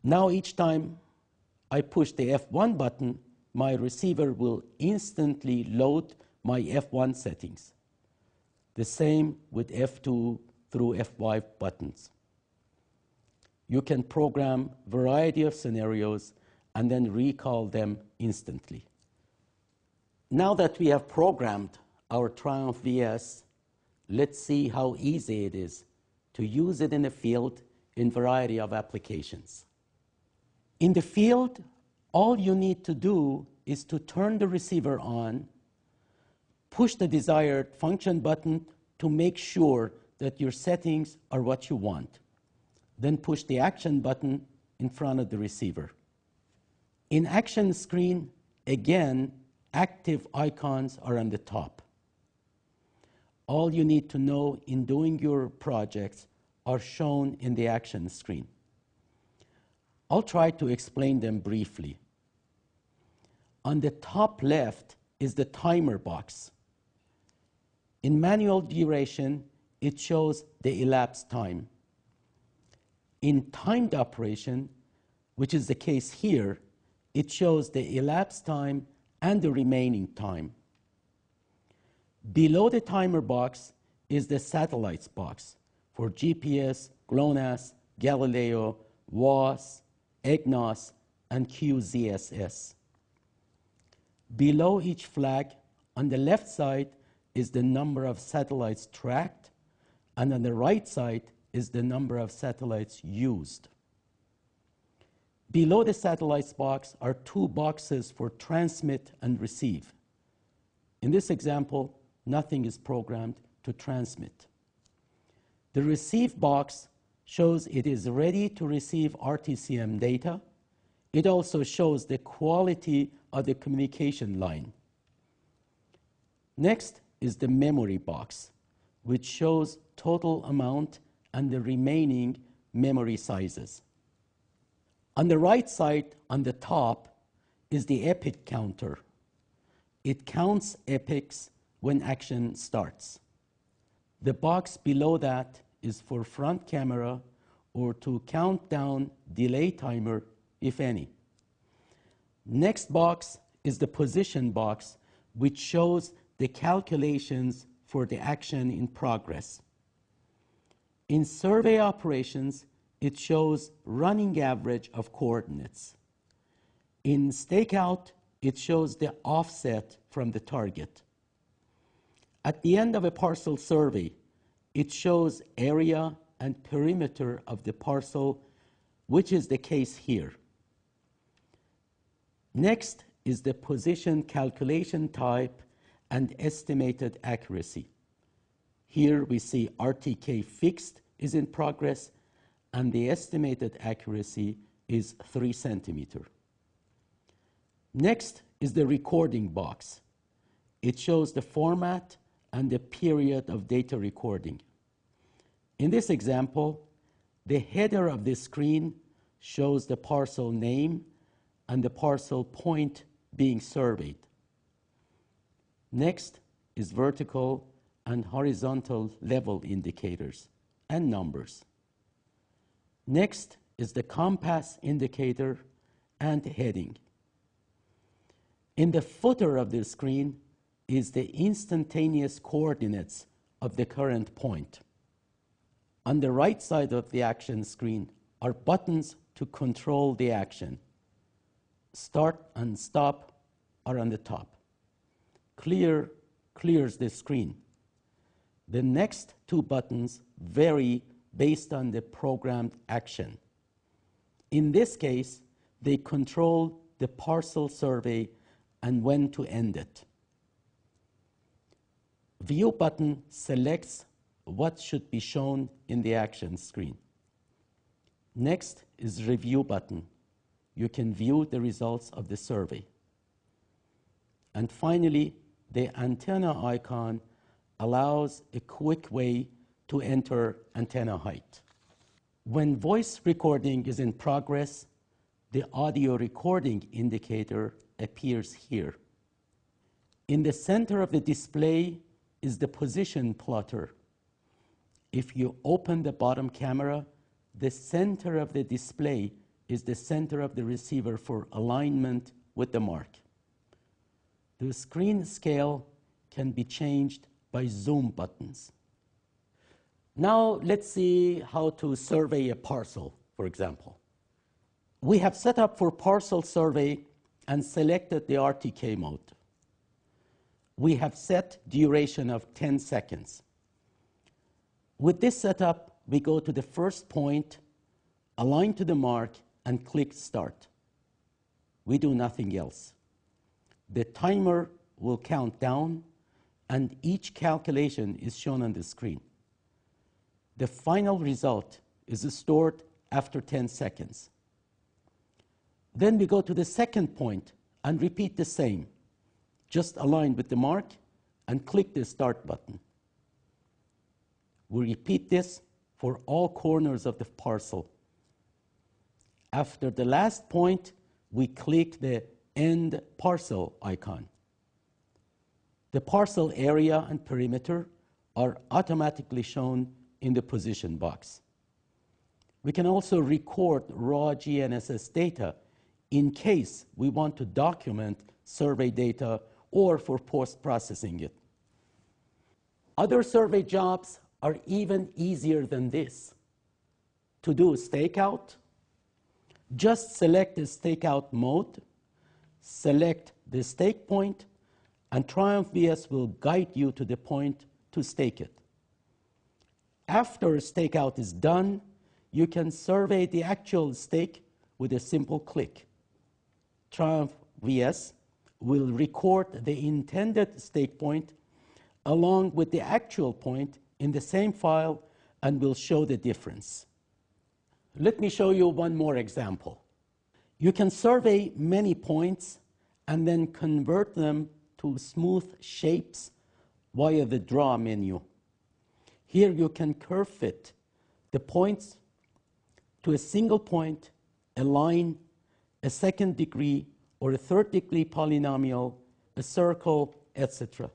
Now each time I push the F1 button, my receiver will instantly load my F1 settings. The same with F2 through F5 buttons. You can program a variety of scenarios and then recall them instantly. Now that we have programmed our Triumph-VS, let's see how easy it is to use it in the field in a variety of applications. In the field, all you need to do is to turn the receiver on, push the desired function button to make sure that your settings are what you want. Then push the action button in front of the receiver. In action screen, again, active icons are on the top. All you need to know in doing your projects are shown in the action screen. I'll try to explain them briefly. On the top left is the timer box. In manual duration, it shows the elapsed time. In timed operation, which is the case here, it shows the elapsed time and the remaining time. Below the timer box is the satellites box for GPS, GLONASS, Galileo, WASP, EGNOS, and QZSS. Below each flag, on the left side is the number of satellites tracked, and on the right side is the number of satellites used. Below the satellites box are two boxes for transmit and receive. In this example, nothing is programmed to transmit. The receive box shows it is ready to receive RTCM data. It also shows the quality of the communication line. Next is the memory box, which shows total amount and the remaining memory sizes. On the right side, on the top, is the epic counter. It counts epics when action starts. The box below that is for front camera or to count down delay timer, if any. Next box is the position box, which shows the calculations for the action in progress. In survey operations, it shows running average of coordinates. In stakeout, it shows the offset from the target. At the end of a parcel survey, it shows area and perimeter of the parcel, which is the case here. Next is the position calculation type and estimated accuracy. Here we see RTK fixed is in progress, and the estimated accuracy is 3 centimeters. Next is the recording box. It shows the format and the period of data recording. In this example, the header of the screen shows the parcel name and the parcel point being surveyed. Next is vertical and horizontal level indicators and numbers. Next is the compass indicator and heading. In the footer of the screen is the instantaneous coordinates of the current point. On the right side of the action screen are buttons to control the action. Start and stop are on the top. Clear clears the screen. The next two buttons vary based on the programmed action. In this case, they control the parcel survey and when to end it. View button selects what should be shown in the action screen. Next is review button. You can view the results of the survey. And finally, the antenna icon allows a quick way to enter antenna height. When voice recording is in progress, the audio recording indicator appears here. In the center of the display is the position plotter. If you open the bottom camera, the center of the display is the center of the receiver for alignment with the mark. The screen scale can be changed by zoom buttons. Now let's see how to survey a parcel, for example. We have set up for parcel survey and selected the RTK mode. We have set duration of 10 seconds. With this setup, we go to the first point, align to the mark, and click Start. We do nothing else. The timer will count down, and each calculation is shown on the screen. The final result is stored after 10 seconds. Then we go to the second point and repeat the same. Just align with the mark and click the Start button. We repeat this for all corners of the parcel. After the last point, we click the End Parcel icon. The parcel area and perimeter are automatically shown in the position box. We can also record raw GNSS data in case we want to document survey data or for post-processing it. Other survey jobs are even easier than this. To do stakeout, just select the stakeout mode, select the stake point, and Triumph-VS will guide you to the point to stake it. After stakeout is done, you can survey the actual stake with a simple click. Triumph-VS will record the intended stake point along with the actual point in the same file and will show the difference. Let me show you one more example. You can survey many points and then convert them to smooth shapes via the Draw menu. Here you can curve fit the points to a single point, a line, a second degree, or a third degree polynomial, a circle, etc.